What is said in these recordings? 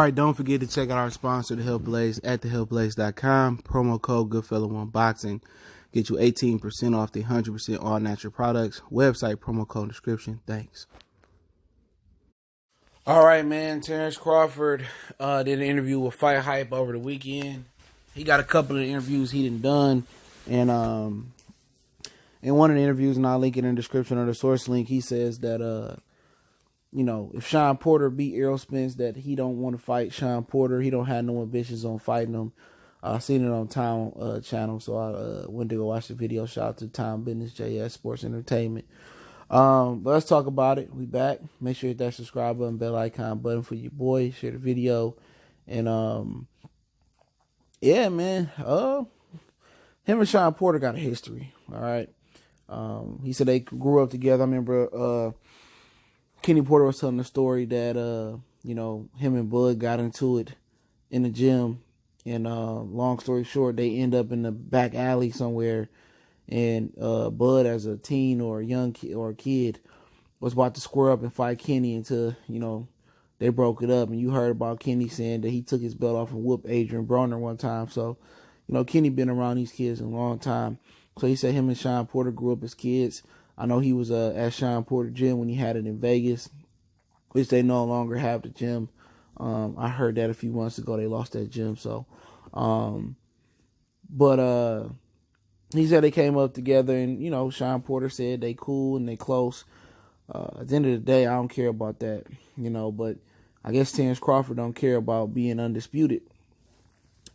right, don't forget to check out our sponsor, The Health Blaze, at thehealthblaze.com. Promo code Goodfellow1Boxing. Get you 18% off the 100% all natural products. Website, promo code, description. Thanks. All right, man. Terence Crawford did an interview with Fight Hype over the weekend. He got a couple of interviews he done. And in one of the interviews, and I'll link it in the description or the source link, he says that, if Shawn Porter beat Errol Spence, that he don't want to fight Shawn Porter. He don't have no ambitions on fighting him. I seen it on Time channel, so I went to go watch the video. Shout out to Time Business JS Sports Entertainment. But let's talk about it. We back. Make sure you hit that subscribe button, bell icon button for your boy. Share the video. And yeah, man. Him and Shawn Porter got a history. All right. He said they grew up together. I remember Kenny Porter was telling the story that him and Bud got into it in the gym. And long story short, they end up in the back alley somewhere. And Bud, as a teen or a young kid, was about to square up and fight Kenny until, they broke it up. And you heard about Kenny saying that he took his belt off and whooped Adrian Broner one time. So, Kenny been around these kids a long time. So he said him and Shawn Porter grew up as kids. I know he was at Shawn Porter gym when he had it in Vegas, which they no longer have the gym. I heard that a few months ago. They lost that gym. So, but he said they came up together, and, Shawn Porter said they cool and they close. At the end of the day, I don't care about that, but I guess Terence Crawford don't care about being undisputed.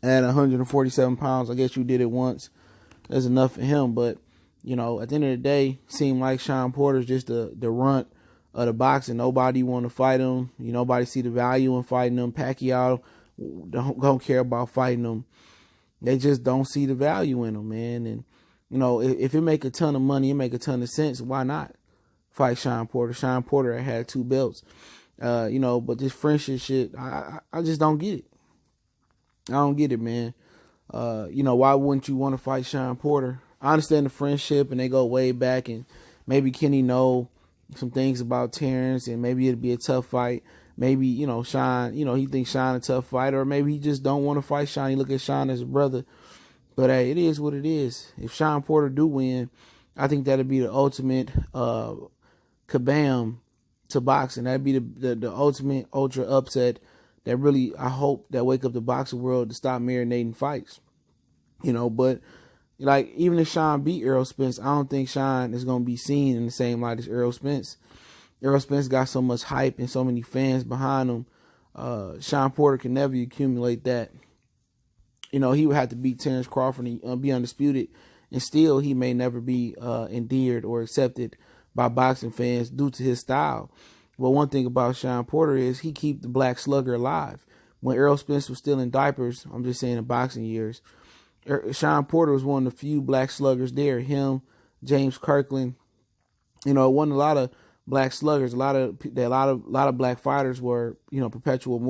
At 147 pounds, I guess you did it once. That's enough for him, but, at the end of the day, seemed like Shawn Porter's just the runt of the boxing. Nobody want to fight him. Nobody see the value in fighting him. Pacquiao don't care about fighting him. They just don't see the value in him, man. And, if it make a ton of money, it make a ton of sense, why not fight Shawn Porter? Shawn Porter had 2 belts. But this friendship shit, I just don't get it. I don't get it, man. Why wouldn't you want to fight Shawn Porter? I understand the friendship and they go way back, and maybe Kenny know some things about Terence, and maybe it'd be a tough fight. Maybe, Shawn, he thinks Shawn a tough fighter, or maybe he just don't want to fight Shawn. He look at Shawn as a brother. But hey, it is what it is. If Shawn Porter do win, I think that'd be the ultimate kabam to boxing. That'd be the ultimate ultra upset that really, I hope, that wake up the boxing world to stop marinating fights. But like, even if Shawn beat Errol Spence, I don't think Shawn is going to be seen in the same light as Errol Spence. Errol Spence got so much hype and so many fans behind him. Shawn Porter can never accumulate that. He would have to beat Terence Crawford and be undisputed, and still he may never be endeared or accepted by boxing fans due to his style. But one thing about Shawn Porter is he keep the black slugger alive. When Errol Spence was still in diapers, I'm just saying in boxing years, Shawn Porter was one of the few black sluggers there. Him, James Kirkland, it wasn't a lot of black sluggers. A lot of black fighters were, perpetual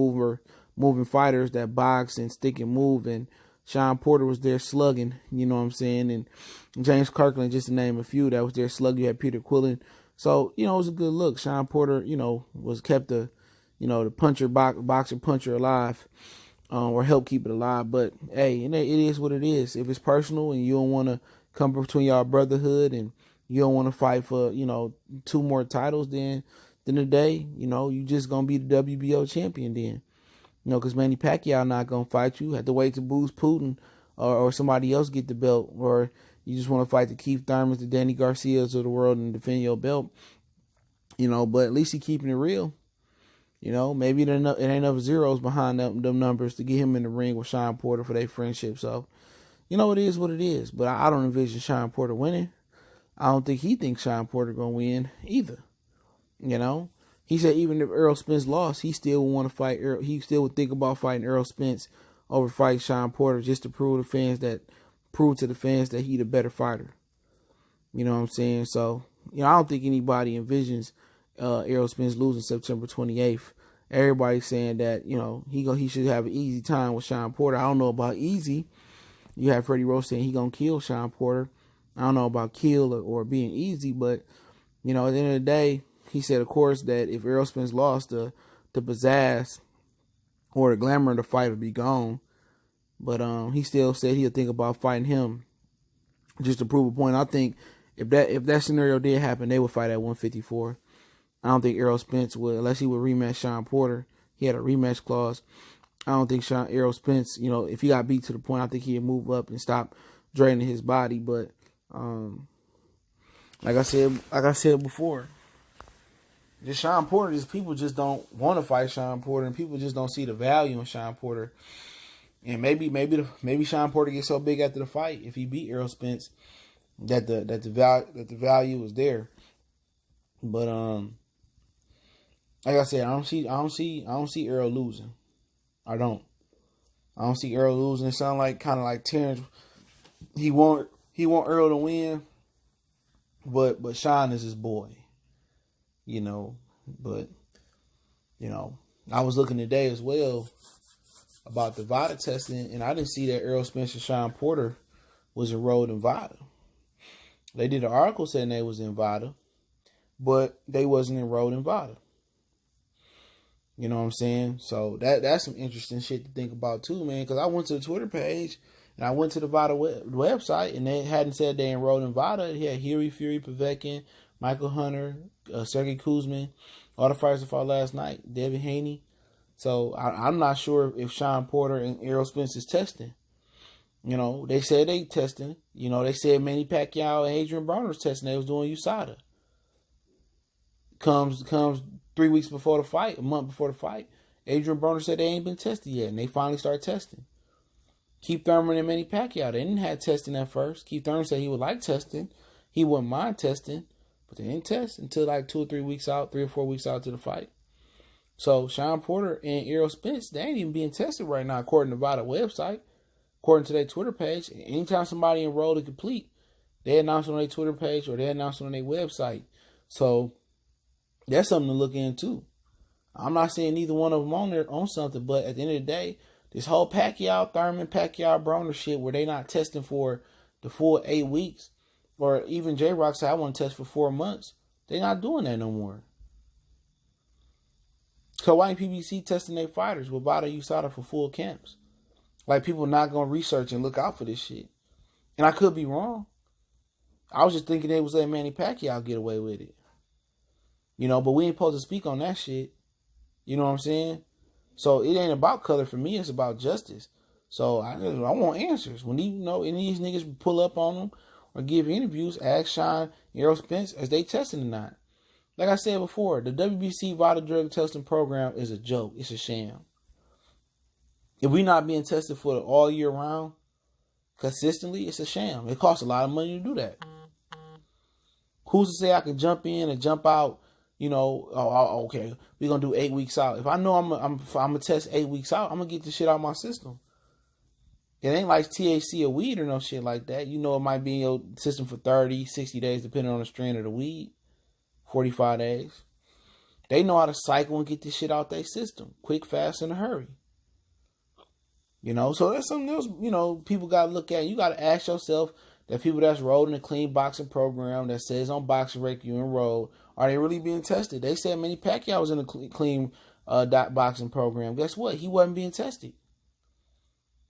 moving fighters that box and stick and move. And Shawn Porter was there slugging, you know what I'm saying? And James Kirkland, just to name a few, that was there slugging. You had Peter Quillen. So, it was a good look. Shawn Porter, was kept the boxer puncher alive, or help keep it alive. But hey, it is what it is. If it's personal and you don't want to come between y'all brotherhood and you don't want to fight for, 2 more titles, then the day, you just going to be the WBO champion then. Because Manny Pacquiao not going to fight you. Have to wait to booze Putin or somebody else get the belt. Or you just want to fight the Keith Thurmans, the Danny Garcias of the world and defend your belt. But at least he keeping it real. Maybe it ain't enough zeros behind them numbers to get him in the ring with Shawn Porter for their friendship. So, it is what it is. But I don't envision Shawn Porter winning. I don't think he thinks Shawn Porter going to win either. He said even if Errol Spence lost, he still would want to fight Errol. He still would think about fighting Errol Spence over fighting Shawn Porter, just to prove to the fans that he the better fighter. You know what I'm saying? So, I don't think anybody envisions Errol Spence losing September 28th. Everybody's saying that, he should have an easy time with Shawn Porter. I don't know about easy. You have Freddie Rose saying he gonna kill Shawn Porter. I don't know about kill or being easy, but, at the end of the day, he said, of course, that if Errol Spence lost, the pizzazz or the glamour of the fight would be gone. But he still said he'll think about fighting him just to prove a point. I think if that scenario did happen, they would fight at 154. I don't think Errol Spence would, unless he would rematch Shawn Porter. He had a rematch clause. I don't think Errol Spence, if he got beat to the point, I think he'd move up and stop draining his body. But like I said before, just Shawn Porter, people just don't want to fight Shawn Porter, and people just don't see the value in Shawn Porter. And maybe Shawn Porter gets so big after the fight, if he beat Errol Spence, that the value was there. But like I said, I don't see Errol losing. I don't see Errol losing. It sounds kind of like Terence. He want Errol to win, but Shawn is his boy. But I was looking today as well about the VADA testing, and I didn't see that Errol Spence and Shawn Porter was enrolled in VADA. They did an article saying they was in VADA, but they wasn't enrolled in VADA. You know what I'm saying? So that's some interesting shit to think about too, man. Because I went to the Twitter page and I went to the VADA website, and they hadn't said they enrolled in VADA. He had Hifi, Fury, Povetkin, Michael Hunter, Sergey Kuzmin, all the fighters that fought last night, Devin Haney. So I'm not sure if Shawn Porter and Errol Spence is testing. They said they testing. They said Manny Pacquiao and Adrian Broner was testing. They was doing USADA. Comes 3 weeks before the fight, a month before the fight, Adrian Broner said they ain't been tested yet, and they finally started testing. Keith Thurman and Manny Pacquiao, they didn't have testing at first. Keith Thurman said he would like testing. He wouldn't mind testing, but they didn't test until 2 or 3 weeks out, 3 or 4 weeks out to the fight. So Shawn Porter and Errol Spence, they ain't even being tested right now, according to VADA website. According to their Twitter page, anytime somebody enrolled and complete, they announce it on their Twitter page or they announce it on their website. So that's something to look into. I'm not saying neither one of them on there on something, but at the end of the day, this whole Pacquiao, Thurman, Pacquiao, Broner shit where they not testing for the full 8 weeks, or even J-Rock said, I want to test for 4 months. They not doing that no more. So why ain't PBC testing their fighters with VADA USADA for full camps? People not going to research and look out for this shit. And I could be wrong. I was just thinking they was letting Manny Pacquiao get away with it. But we ain't supposed to speak on that shit. You know what I'm saying? So it ain't about color for me. It's about justice. So I want answers. When any of these niggas pull up on them or give interviews, ask Shawn and Errol Spence, is they testing or not? Like I said before, the WBC VADA drug testing program is a joke. It's a sham. If we not being tested for all year round, consistently, it's a sham. It costs a lot of money to do that. Who's to say I can jump in and jump out? Okay, we're gonna do 8 weeks out. If I know I'm gonna test 8 weeks out, I'm gonna get this shit out of my system. It ain't like THC or weed or no shit like that. It might be in your system for 30, 60 days, depending on the strain of the weed. 45 days. They know how to cycle and get this shit out their system. Quick, fast, in a hurry. So that's something else, people got to look at. You got to ask yourself, that people that's enrolled in a clean boxing program that says on Boxing Rec you enrolled, are they really being tested? They said Manny Pacquiao was in a clean boxing program. Guess what? He wasn't being tested.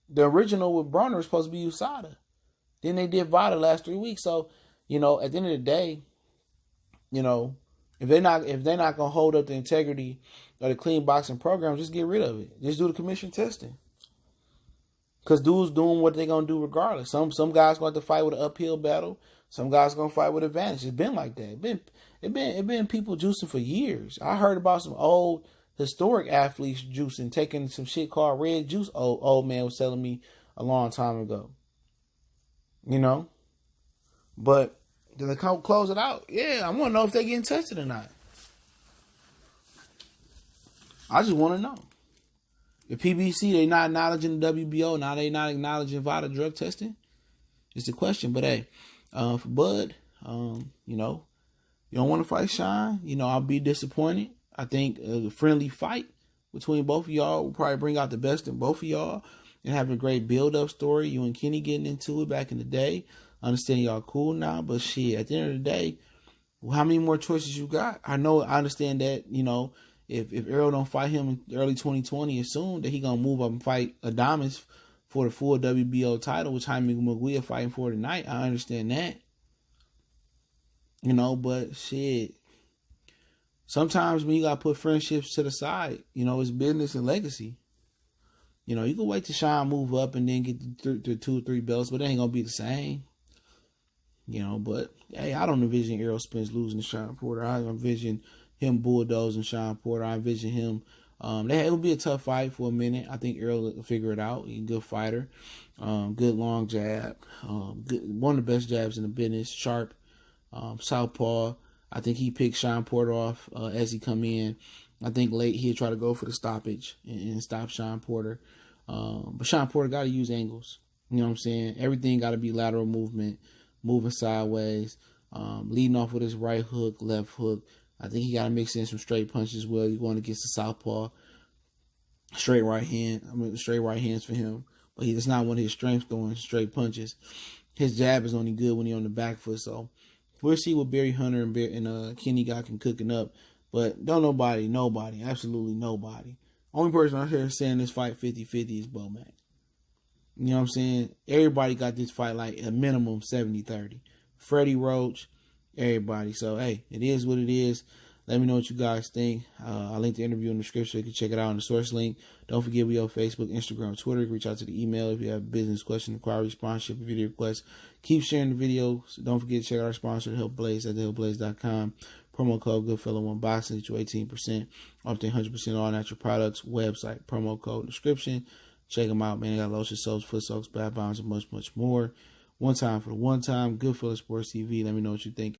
The original with Broner was supposed to be USADA. Then they did VADA last 3 weeks. So, at the end of the day, if they're not gonna hold up the integrity of the clean boxing program, just get rid of it. Just do the commission testing. Cause dudes doing what they gonna do regardless. Some guys gonna have to fight with an uphill battle. Some guys gonna fight with advantage. It's been like that. It been people juicing for years. I heard about some old historic athletes juicing, taking some shit called red juice. Old man was telling me a long time ago. But do they close it out? Yeah, I want to know if they're getting tested or not. I just want to know. The PBC, they not acknowledging the WBO, now they not acknowledging VADA drug testing. It's the question. But hey, for Bud, you don't want to fight Shawn. I'll be disappointed. I think a friendly fight between both of y'all will probably bring out the best in both of y'all and have a great build-up story. You and Kenny getting into it back in the day. I understand y'all cool now, but shit, at the end of the day, how many more choices you got? I understand that, if Errol don't fight him in early 2020, assume that he gonna move up and fight Adames for the full WBO title, which Jaime Munguia fighting for tonight. I understand that. But shit. Sometimes when you gotta put friendships to the side, it's business and legacy. You can wait till Shawn move up and then get the 2 or 3 belts, but it ain't gonna be the same. But hey, I don't envision Errol Spence losing to Shawn Porter. I envision him bulldozing Shawn Porter. I envision him. It will be a tough fight for a minute. I think Errol will figure it out. He's a good fighter. Good long jab. One of the best jabs in the business. Sharp. Southpaw. I think he picked Shawn Porter off as he come in. I think late he'll try to go for the stoppage and stop Shawn Porter. But Shawn Porter got to use angles. You know what I'm saying? Everything got to be lateral movement, moving sideways, leading off with his right hook, left hook. I think he got to mix in some straight punches as well. He's going against the southpaw. Straight right hands for him. But that's not one of his strengths, throwing straight punches. His jab is only good when he's on the back foot. So we'll see what Barry Hunter and Kenny got him cooking up. But nobody, absolutely nobody. Only person out here saying this fight 50-50 is Bo Mack. You know what I'm saying? Everybody got this fight like a minimum 70-30. Freddie Roach, everybody. So, hey, it is what it is. Let me know what you guys think. I'll link the interview in the description. You can check it out on the source link. Don't forget we on Facebook, Instagram, Twitter. Reach out to the email if you have a business question, inquiry, sponsorship, video request. Keep sharing the videos. Don't forget to check out our sponsor, The Help Blaze, at thehelpblaze.com. Promo code Goodfellow1Boxing. Get you 18% off the 100% all natural products. Website, promo code, description. Check them out, man. They got lotion soaps, foot soaks, bath bombs, and much, much more. One time for the one time. Goodfellow Sports TV. Let me know what you think.